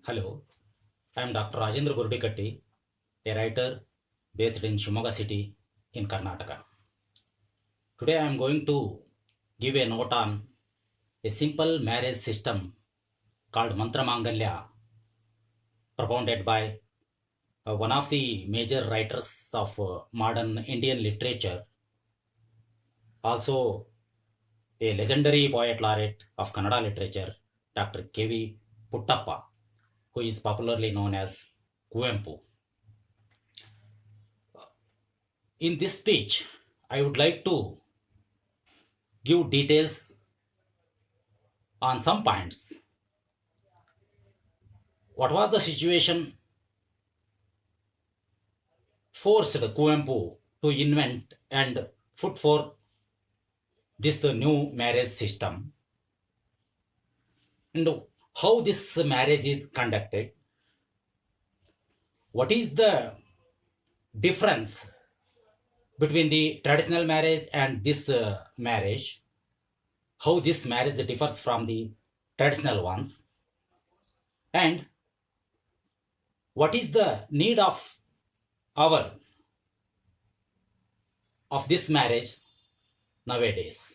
Hello, I am Dr. Rajendra Buradikatti, a writer based in Shimoga city in Karnataka. Today I am going to give a note on a simple marriage system called Mangalya, propounded by one of the major writers of modern Indian literature, also a legendary poet laureate of Kannada literature, Dr. K Puttappa, who is popularly known as Kuvempu. In this speech, I would like to give details on some points. What was the situation forced Kuvempu to invent and put forth this new marriage system, and how this marriage is conducted? What is the difference between the traditional marriage and this marriage? How this marriage differs from the traditional ones? And what is the need of our of this marriage nowadays?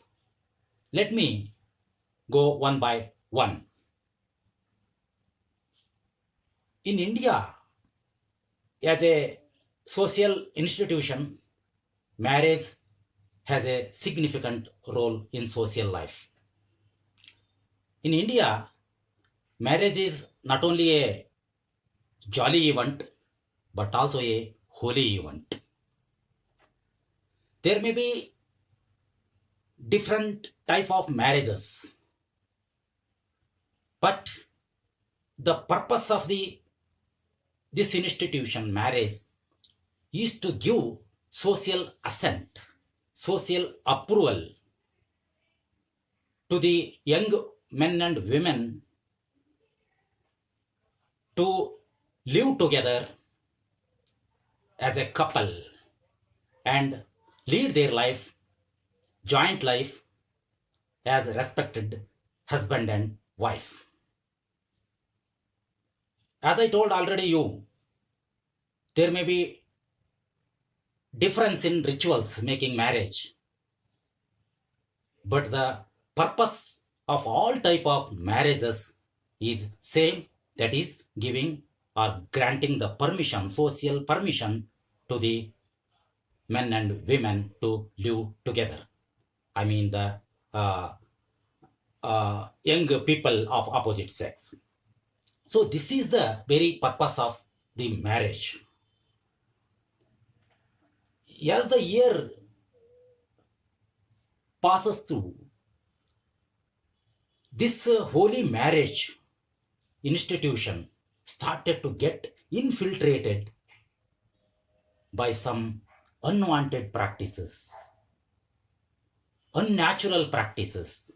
Let me go one by one. In India, as a social institution, marriage has a significant role in social life. In India, marriage is not only a jolly event but also a holy event. There may be different type of marriages, but the purpose of this institution, marriage, is to give social assent, social approval to the young men and women to live together as a couple and lead their life, joint life, as respected husband and wife. As I told already you, there may be difference in rituals making marriage, but the purpose of all type of marriages is same, that is giving or granting the permission, social permission, to the men and women to live together. I mean the young people of opposite sex. So this is the very purpose of the marriage. As the year passes through, this holy marriage institution started to get infiltrated by some unwanted practices, unnatural practices.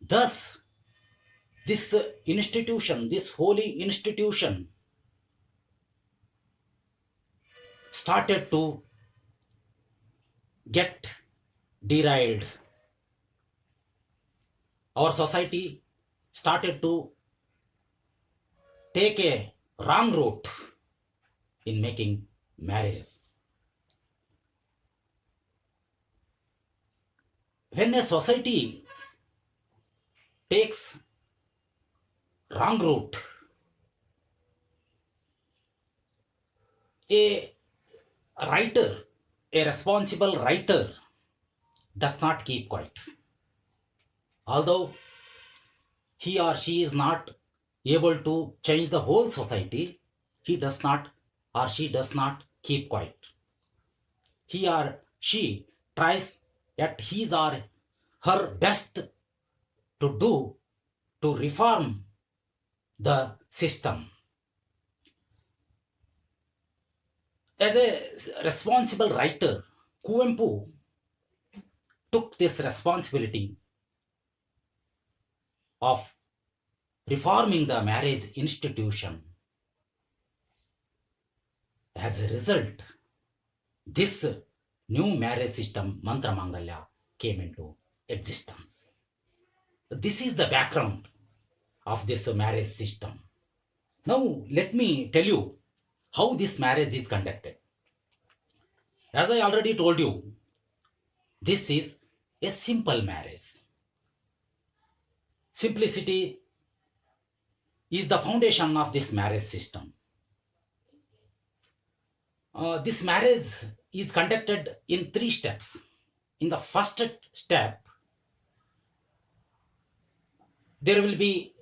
Thus, this institution, this holy institution, started to get derailed. Our society started to take a wrong route in making marriages. When a society takes wrong route, a writer, a responsible writer, does not keep quiet. Although he or she is not able to change the whole society, he does not or she does not keep quiet. He or she tries at his or her best to do to reform the system. As a responsible writer, Kuvempu took this responsibility of reforming the marriage institution. As a result, this new marriage system, Mangalya, came into existence. This is the background of this marriage system. Now, let me tell you how this marriage is conducted. As I already told you, this is a simple marriage. Simplicity is the foundation of this marriage system. This marriage is conducted in 3 steps. In the first step, there will be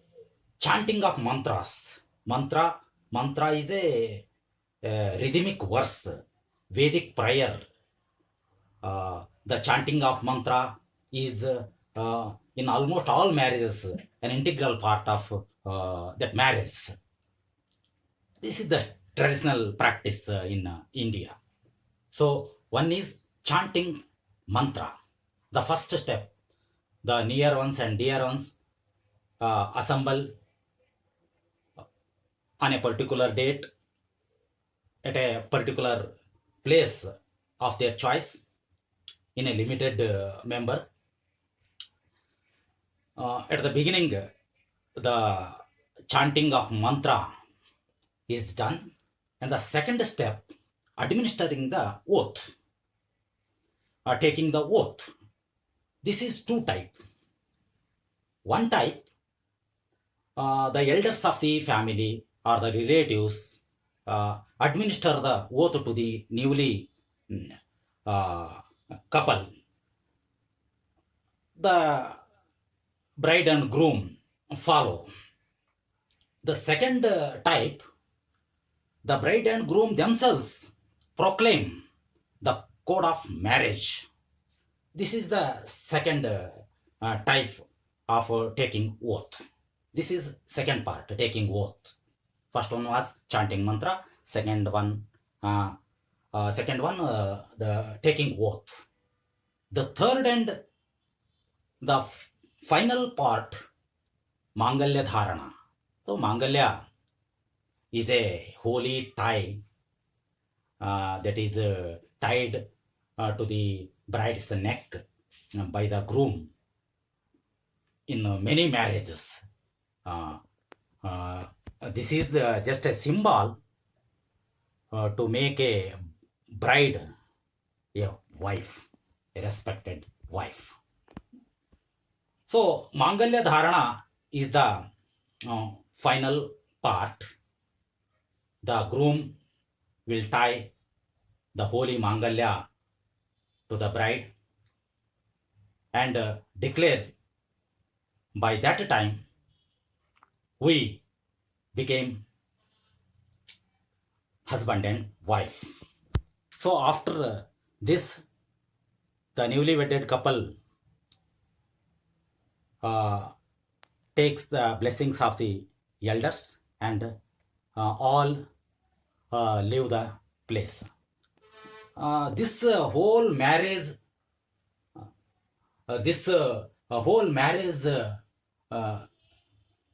chanting of mantras. Mantra is a rhythmic verse, Vedic prayer. The chanting of mantra is in almost all marriages an integral part of that marriage. This is the traditional practice in India. So one is chanting mantra. The first step, the near ones and dear ones assemble on a particular date at a particular place of their choice in a limited members. At the beginning, the chanting of mantra is done, and the second step, administering the oath, taking the oath. This is two type. One type, the elders of the family or the relatives administer the oath to the newly couple. The bride and groom follow. The second type, the bride and groom themselves proclaim the code of marriage. This is the second type of taking oath. This is second part, taking oath. First one was chanting mantra. Second one, the taking oath. The third and the final part, Mangalya dharana. So Mangalya is a holy tie that is tied to the bride's neck by the groom in many marriages. This is just a symbol to make a bride a wife, a respected wife. So Mangalya dharana is the final part. The groom will tie the holy Mangalya to the bride and declare, by that time we became husband and wife. So after this, the newly wedded couple takes the blessings of the elders and all leave the place. This whole marriage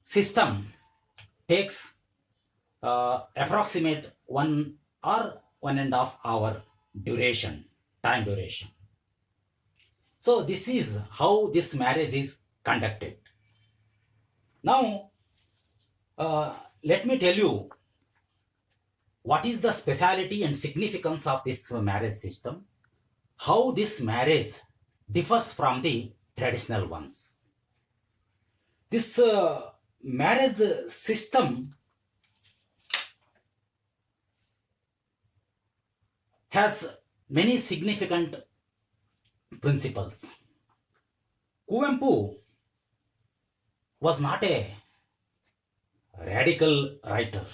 system takes approximate 1 or 1.5 hour time duration. So this is how this marriage is conducted. Now, let me tell you what is the speciality and significance of this marriage system, how this marriage differs from the traditional ones. This marriage system has many significant principles. Kuvempu was not a radical writer.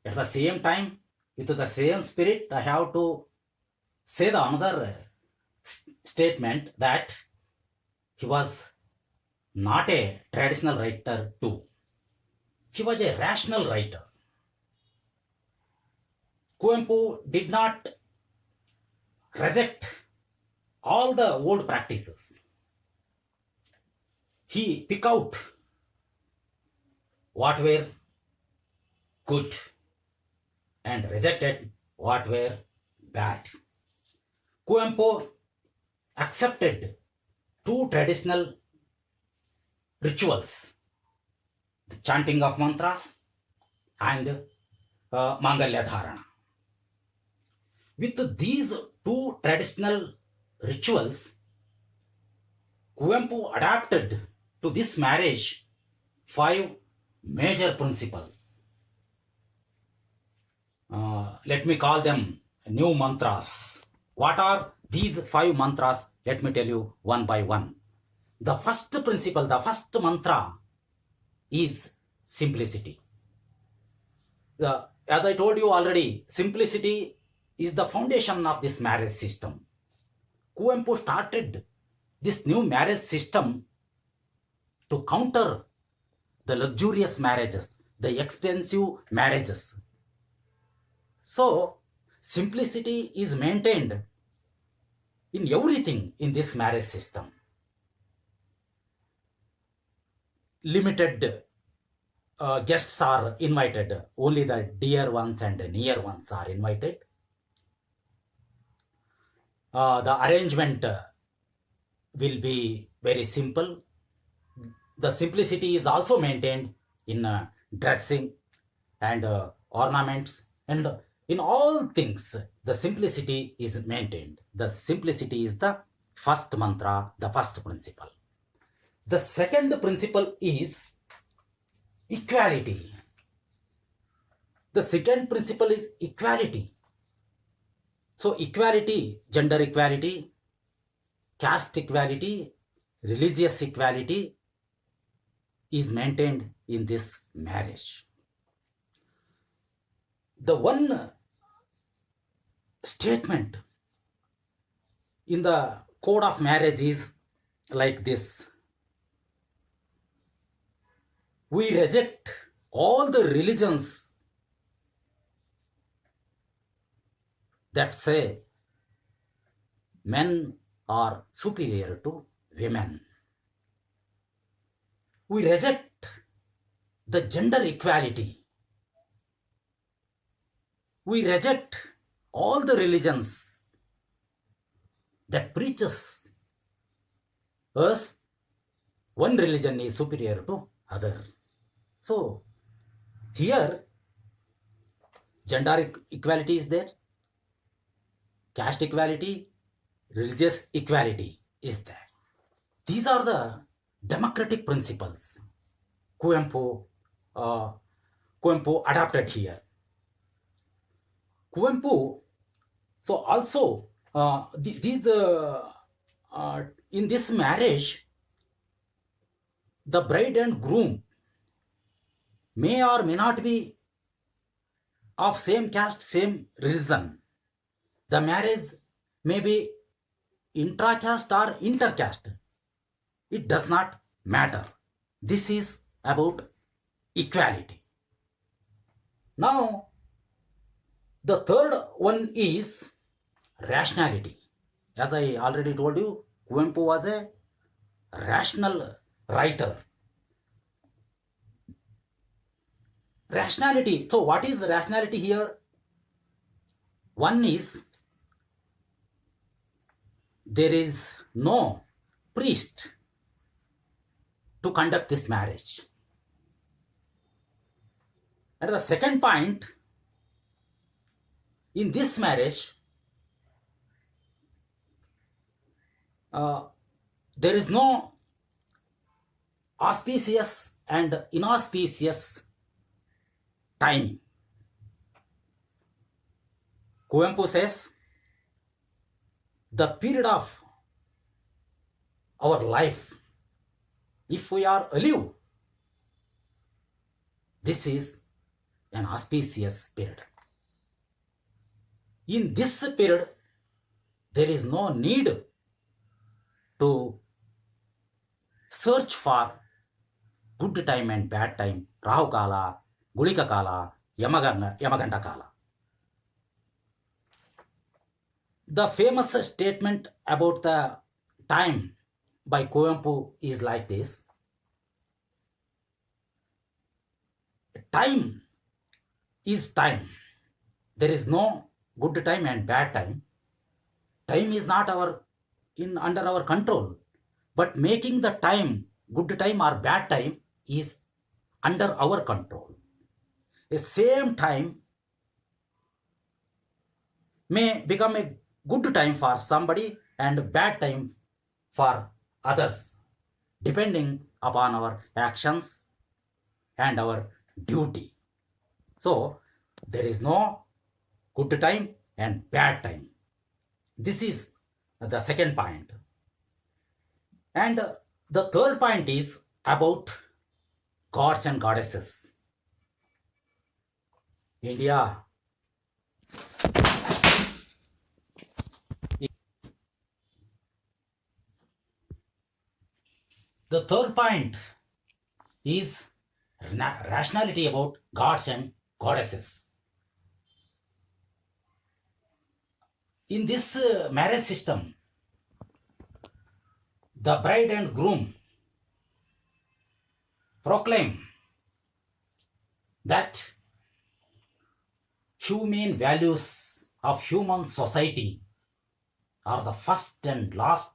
At the same time, with the same spirit, I have to say the another statement that he was not a traditional writer too. He was a rational writer. Kuvempu did not reject all the old practices. He picked out what were good and rejected what were bad. Kuvempu accepted 2 traditional rituals, the chanting of mantras and Mangalya Dharana. With these two traditional rituals, Kuvempu adapted to this marriage 5 major principles. Let me call them new mantras. What are these 5 mantras? Let me tell you one by one. The first principle, the first mantra is simplicity. As I told you already, simplicity is the foundation of this marriage system. Kuvempu started this new marriage system to counter the luxurious marriages, the expensive marriages. So, simplicity is maintained in everything in this marriage system. Limited guests are invited, only the dear ones and near ones are invited. The arrangement will be very simple. The simplicity is also maintained in dressing and ornaments, and in all things the simplicity is maintained. The simplicity is the first mantra, the first principle. The second principle is equality. The second principle is equality. So equality, gender equality, caste equality, religious equality is maintained in this marriage. The one statement in the code of marriage is like this: we reject all the religions that say men are superior to women. We reject the gender equality. We reject all the religions that preaches us one religion is superior to other. So here gender equality is there, caste equality, religious equality is there. These are the democratic principles Kuvempu adopted here. Kuvempu, so also in this marriage, the bride and groom may or may not be of same caste, same religion. The marriage may be intra-caste or inter-caste. It does not matter. This is about equality. Now, the third one is rationality. As I already told you, Kuvempu was a rational writer. Rationality. So what is rationality here? One is there is no priest to conduct this marriage. And the second point, in this marriage, there is no auspicious and inauspicious timing. Kuvempu says, the period of our life, if we are alive, this is an auspicious period. In this period, there is no need to search for good time and bad time, Rahu Kala, Gulika Kala, Yamaganda Kala. The famous statement about the time by Kuvempu is like this: time is time. There is no good time and bad time. Time is not under our control, but making the time, good time or bad time, is under our control. a same time may become a good time for somebody and bad time for others, depending upon our actions and our duty. So there is no good time and bad time. This is the second point. And the third point is about gods and goddesses. India The third point is rationality about gods and goddesses. In this marriage system, the bride and groom proclaim that humane values of human society are the first and last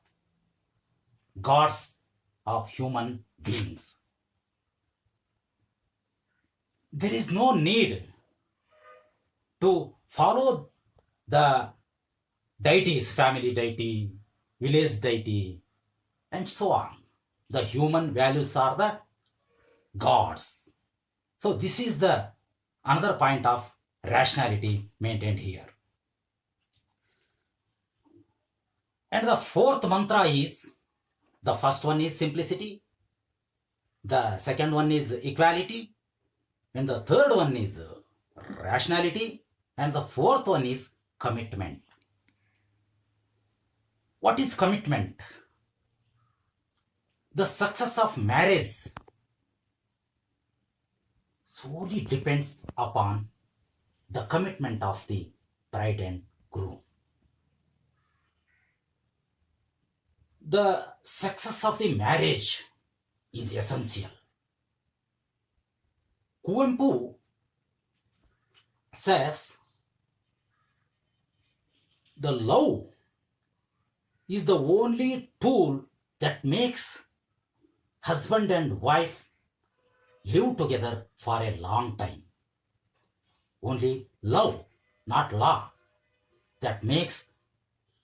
gods of human beings. There is no need to follow the deities, family deity, village deity, and so on. The human values are the gods. So this is the another point of rationality maintained here. And the fourth mantra is, the first one is simplicity, the second one is equality, and the third one is rationality, and the fourth one is commitment. What is commitment? The success of marriage solely depends upon the commitment of the bride and groom. The success of the marriage is essential. Kuvempu says the love is the only tool that makes husband and wife live together for a long time. Only love, not law, that makes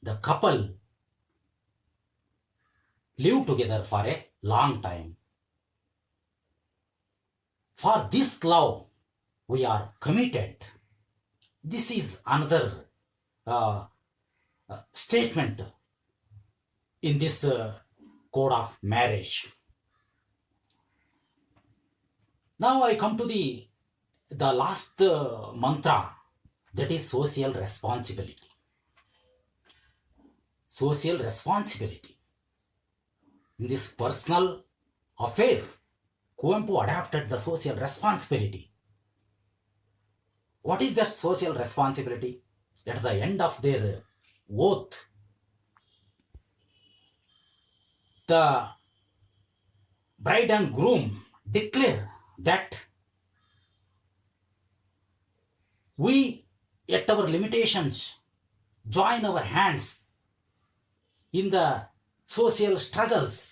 the couple live together for a long time. For this love, we are committed. This is another statement in this code of marriage. Now I come to the last mantra, that is social responsibility. Social responsibility. In this personal affair, Kuvempu adapted the social responsibility. What is that social responsibility? At the end of their oath, the bride and groom declare that we, at our limitations, join our hands in the social struggles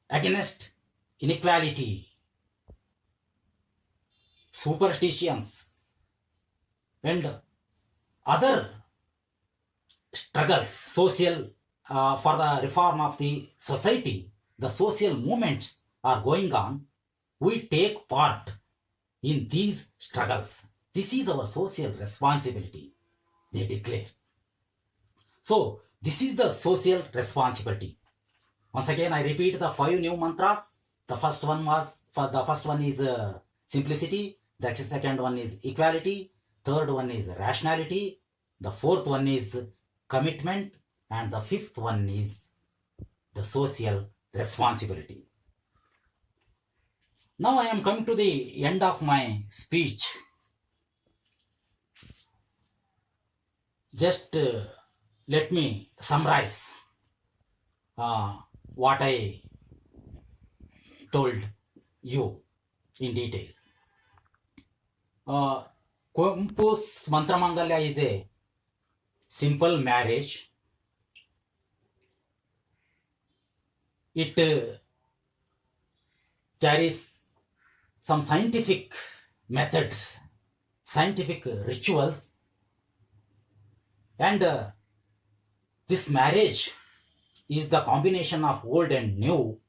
against inequality, superstitions, and other struggles, social for the reform of the society. The social movements are going on. We take part in these struggles. This is our social responsibility, they declare. So this is the social responsibility. Once again, I repeat the 5 new mantras. The first one is simplicity. The second one is equality. Third one is rationality. The fourth one is commitment, and the fifth one is the social responsibility. Now I am coming to the end of my speech. Just let me summarize what I told you in detail. Kuvempu's Mantra Mangalya is a simple marriage. It carries some scientific methods, scientific rituals, and this marriage is the combination of old and new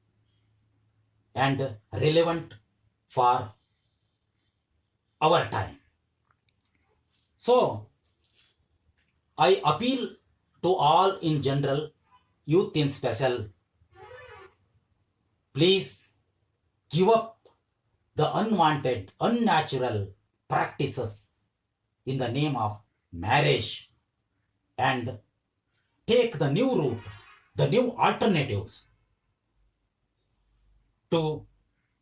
and relevant for our time. So, I appeal to all in general, youth in special, please give up the unwanted, unnatural practices in the name of marriage and take the new route, the new alternatives to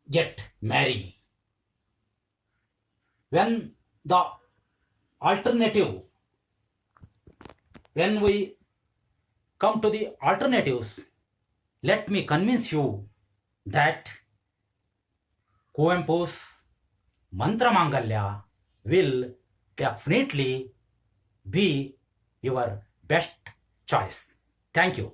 get married. When the alternative, when we come to the alternatives, let me convince you that Kuvempu's Mantra Mangalya will definitely be your best choice. Thank you.